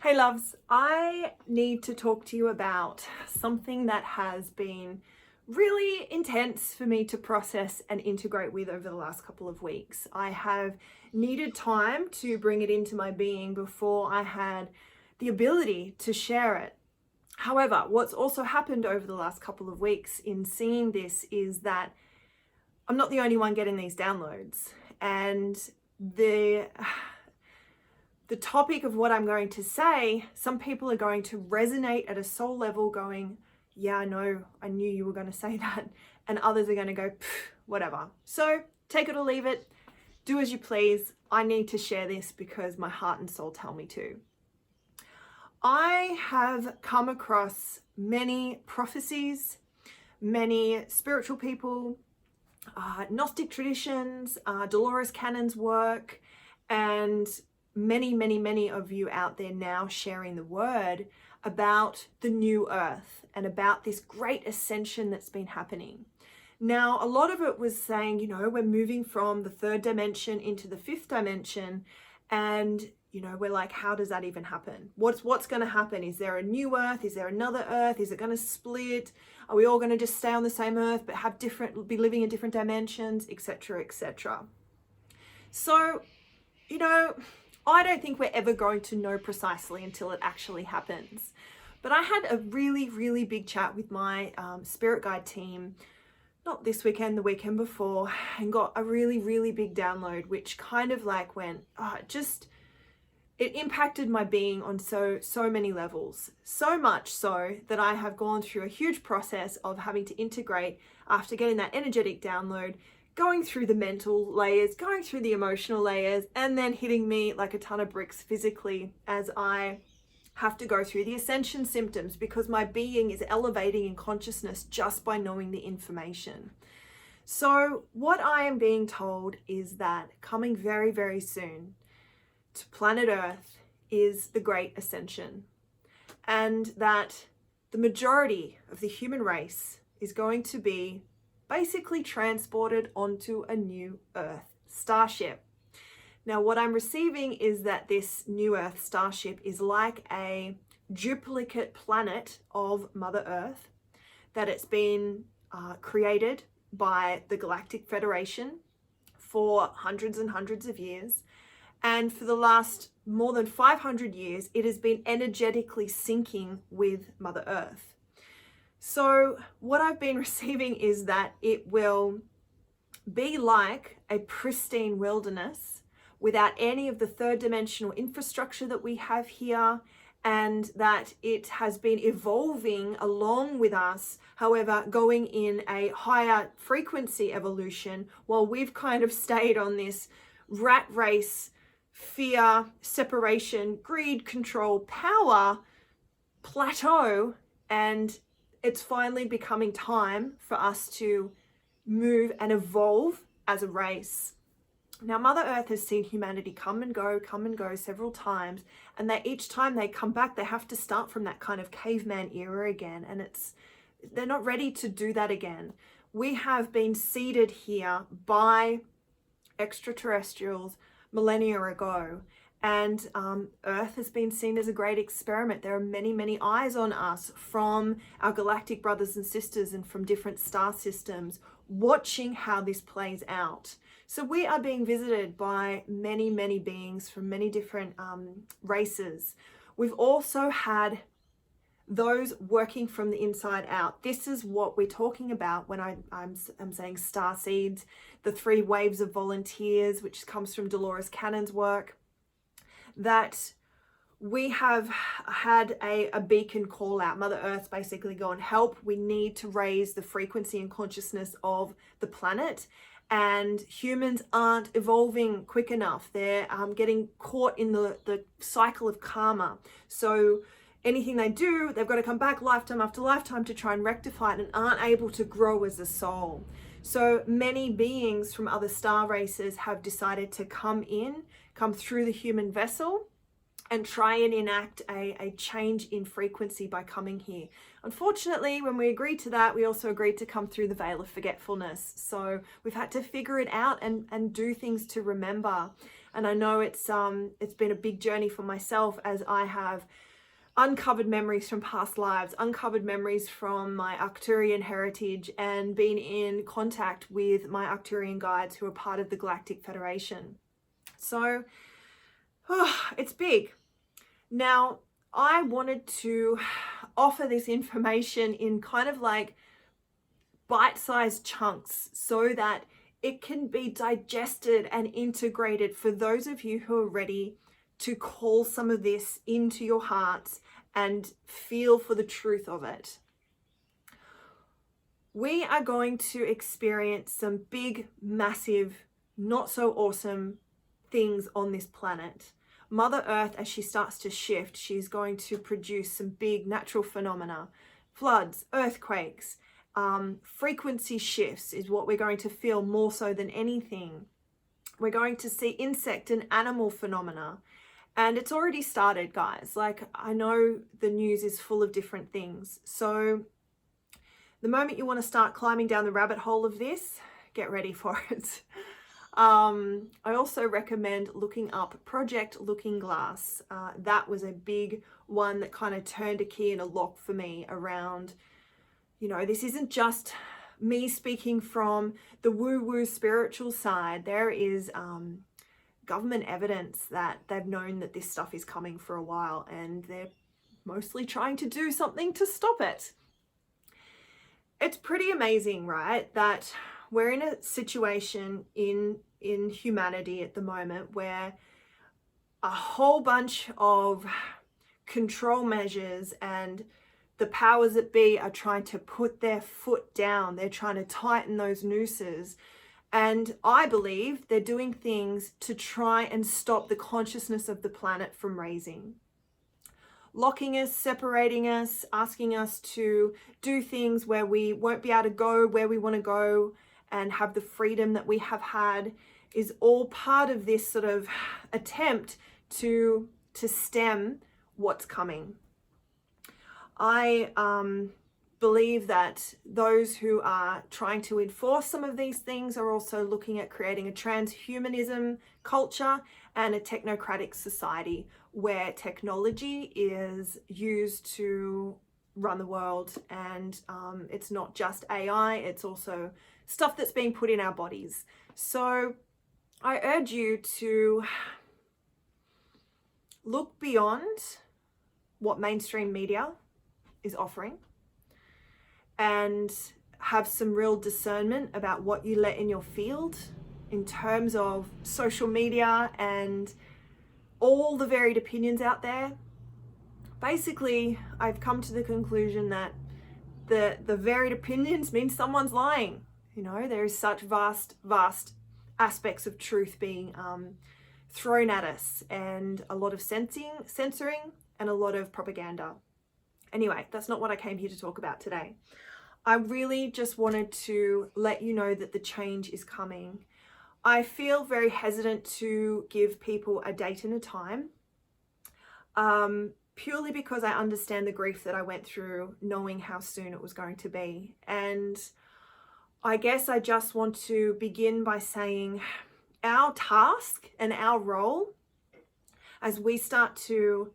Hey loves, I need to talk to you about something that has been really intense for me to process and integrate with over the last couple of weeks. I have needed time to bring it into my being before I had the ability to share it. However, what's also happened over the last couple of weeks in seeing this is that I'm not the only one getting these downloads, and the topic of what I'm going to say, some people are going to resonate at a soul level going, yeah, I know, I knew you were going to say that. And others are going to go, whatever. So take it or leave it. Do as you please. I need to share this because my heart and soul tell me to. I have come across many prophecies, many spiritual people, Gnostic traditions, Dolores Cannon's work, and many of you out there now sharing the word about the new earth and about this great ascension that's been happening. Now, a lot of it was saying, you know, we're moving from the third dimension into the fifth dimension, and you know, we're like, how does that even happen? What's going to happen? Is there a new earth? Is there another earth? Is it going to split? Are we all going to just stay on the same earth but have be living in different dimensions, etc., etc.? So, you know, I don't think we're ever going to know precisely until it actually happens. But I had a really big chat with my spirit guide team, not this weekend, the weekend before, and got a really big download, which kind of like went, it impacted my being on so many levels. So much so that I have gone through a huge process of having to integrate after getting that energetic download, going through the mental layers, going through the emotional layers, and then hitting me like a ton of bricks physically as I have to go through the ascension symptoms, because my being is elevating in consciousness just by knowing the information. So what I am being told is that coming very soon to planet Earth is the Great Ascension, and that the majority of the human race is going to be basically transported onto a new Earth starship. Now, what I'm receiving is that this new Earth starship is like a duplicate planet of Mother Earth, that it's been created by the Galactic Federation for hundreds and hundreds of years. And for the last more than 500 years, it has been energetically syncing with Mother Earth. So what I've been receiving is that it will be like a pristine wilderness without any of the third dimensional infrastructure that we have here, and that it has been evolving along with us, however, going in a higher frequency evolution, while we've kind of stayed on this rat race, fear, separation, greed, control, power plateau, and it's finally becoming time for us to move and evolve as a race. Now, Mother Earth has seen humanity come and go several times, and each time they come back, they have to start from that kind of caveman era again, and they're not ready to do that again. We have been seeded here by extraterrestrials millennia ago, and Earth has been seen as a great experiment. There are many eyes on us from our galactic brothers and sisters and from different star systems, watching how this plays out. So we are being visited by many beings from many different races. We've also had those working from the inside out. This is what we're talking about when I'm saying star seeds, the 3 waves of volunteers, which comes from Dolores Cannon's work, that we have had a beacon call out. Mother Earth's basically gone, help, we need to raise the frequency and consciousness of the planet, and humans aren't evolving quick enough. They're getting caught in the cycle of karma. So anything they do, they've got to come back lifetime after lifetime to try and rectify it, and aren't able to grow as a soul. So many beings from other star races have decided to come through the human vessel and try and enact a change in frequency by coming here. Unfortunately, when we agreed to that, we also agreed to come through the veil of forgetfulness. So we've had to figure it out and do things to remember. And I know it's been a big journey for myself, as I have uncovered memories from past lives, uncovered memories from my Arcturian heritage, and been in contact with my Arcturian guides who are part of the Galactic Federation. So it's big. Now, I wanted to offer this information in kind of like bite-sized chunks so that it can be digested and integrated for those of you who are ready to call some of this into your hearts and feel for the truth of it. We are going to experience some big, massive, not so awesome things on this planet. Mother Earth, as she starts to shift, she's going to produce some big natural phenomena. Floods, earthquakes, frequency shifts is what we're going to feel more so than anything. We're going to see insect and animal phenomena. And it's already started, guys. Like, I know the news is full of different things. So the moment you want to start climbing down the rabbit hole of this, get ready for it. I also recommend looking up Project Looking Glass. That was a big one that kind of turned a key in a lock for me around, you know, this isn't just me speaking from the woo-woo spiritual side. There is government evidence that they've known that this stuff is coming for a while, and they're mostly trying to do something to stop it. It's pretty amazing, right, that we're in a situation in humanity at the moment where a whole bunch of control measures and the powers that be are trying to put their foot down. They're trying to tighten those nooses. And I believe they're doing things to try and stop the consciousness of the planet from raising. Locking us, separating us, asking us to do things where we won't be able to go where we want to go and have the freedom that we have had is all part of this sort of attempt to stem what's coming. I believe that those who are trying to enforce some of these things are also looking at creating a transhumanism culture and a technocratic society where technology is used to run the world. And it's not just AI, it's also stuff that's being put in our bodies. So I urge you to look beyond what mainstream media is offering and have some real discernment about what you let in your field in terms of social media and all the varied opinions out there. Basically, I've come to the conclusion that the varied opinions mean someone's lying. You know, there is such vast aspects of truth being thrown at us, and a lot of censoring and a lot of propaganda. Anyway, that's not what I came here to talk about today. I really just wanted to let you know that the change is coming. I feel very hesitant to give people a date and a time, purely because I understand the grief that I went through knowing how soon it was going to be. And I guess I just want to begin by saying our task and our role as we start to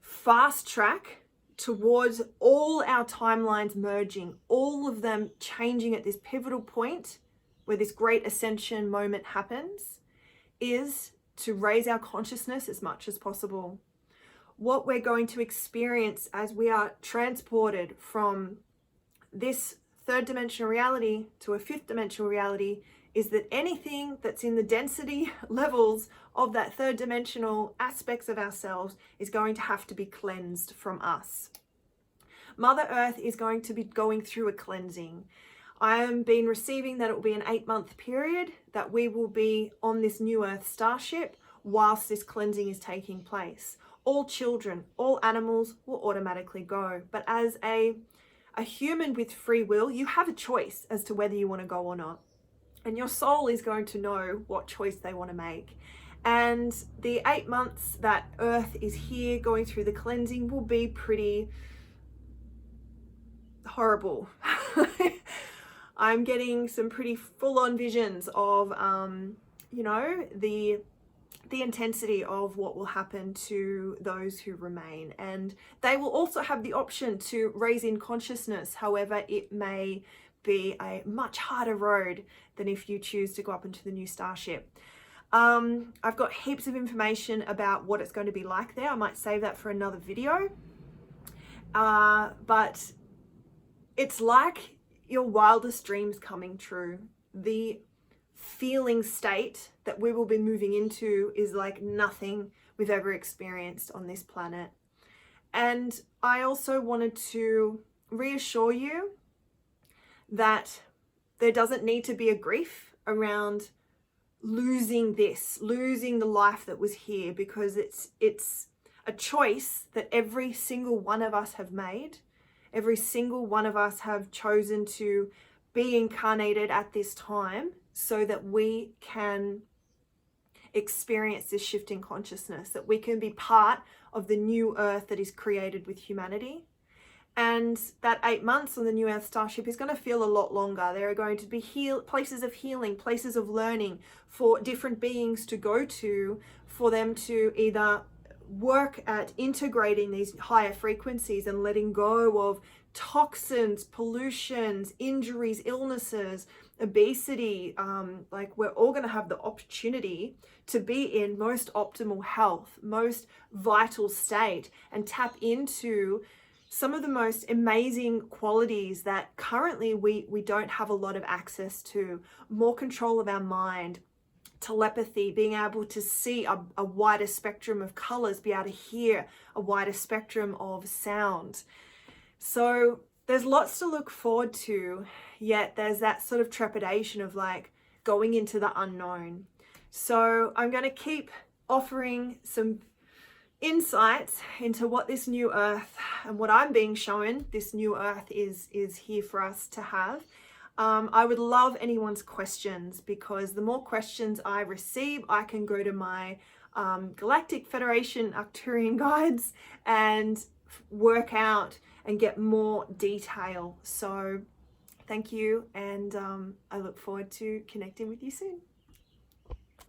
fast track towards all our timelines merging, all of them changing at this pivotal point where this Great Ascension moment happens, is to raise our consciousness as much as possible. What we're going to experience as we are transported from this third dimensional reality to a fifth dimensional reality is that anything that's in the density levels of that third dimensional aspects of ourselves is going to have to be cleansed from us. Mother Earth is going to be going through a cleansing. I am being receiving that it will be an 8-month period that we will be on this new Earth starship whilst this cleansing is taking place. All children, all animals will automatically go. But as a human with free will, you have a choice as to whether you want to go or not. And your soul is going to know what choice they want to make. And the 8 months that Earth is here going through the cleansing will be pretty horrible. I'm getting some pretty full-on visions of, you know, the the intensity of what will happen to those who remain. And they will also have the option to raise in consciousness. However, it may be a much harder road than if you choose to go up into the new starship. I've got heaps of information about what it's going to be like there. I might save that for another video. But it's like your wildest dreams coming true. The feeling state that we will be moving into is like nothing we've ever experienced on this planet. And I also wanted to reassure you that there doesn't need to be a grief around losing the life that was here, because it's a choice that every single one of us have made. Every single one of us have chosen to be incarnated at this time so that we can experience this shift in consciousness, that we can be part of the new earth that is created with humanity. And that 8 months on the New Earth Starship is going to feel a lot longer. There are going to be places of healing, places of learning for different beings to go to, for them to either work at integrating these higher frequencies and letting go of toxins, pollutions, injuries, illnesses, obesity. Like, we're all going to have the opportunity to be in most optimal health, most vital state, and tap into some of the most amazing qualities that currently we don't have a lot of access to. More control of our mind, telepathy, being able to see a wider spectrum of colors, be able to hear a wider spectrum of sound. So there's lots to look forward to, yet there's that sort of trepidation of like going into the unknown. So I'm going to keep offering some insights into what this new earth and what I'm being shown this new earth is here for us to have. I would love anyone's questions, because the more questions I receive, I can go to my Galactic Federation Arcturian guides and work out and get more detail. So thank you, and I look forward to connecting with you soon.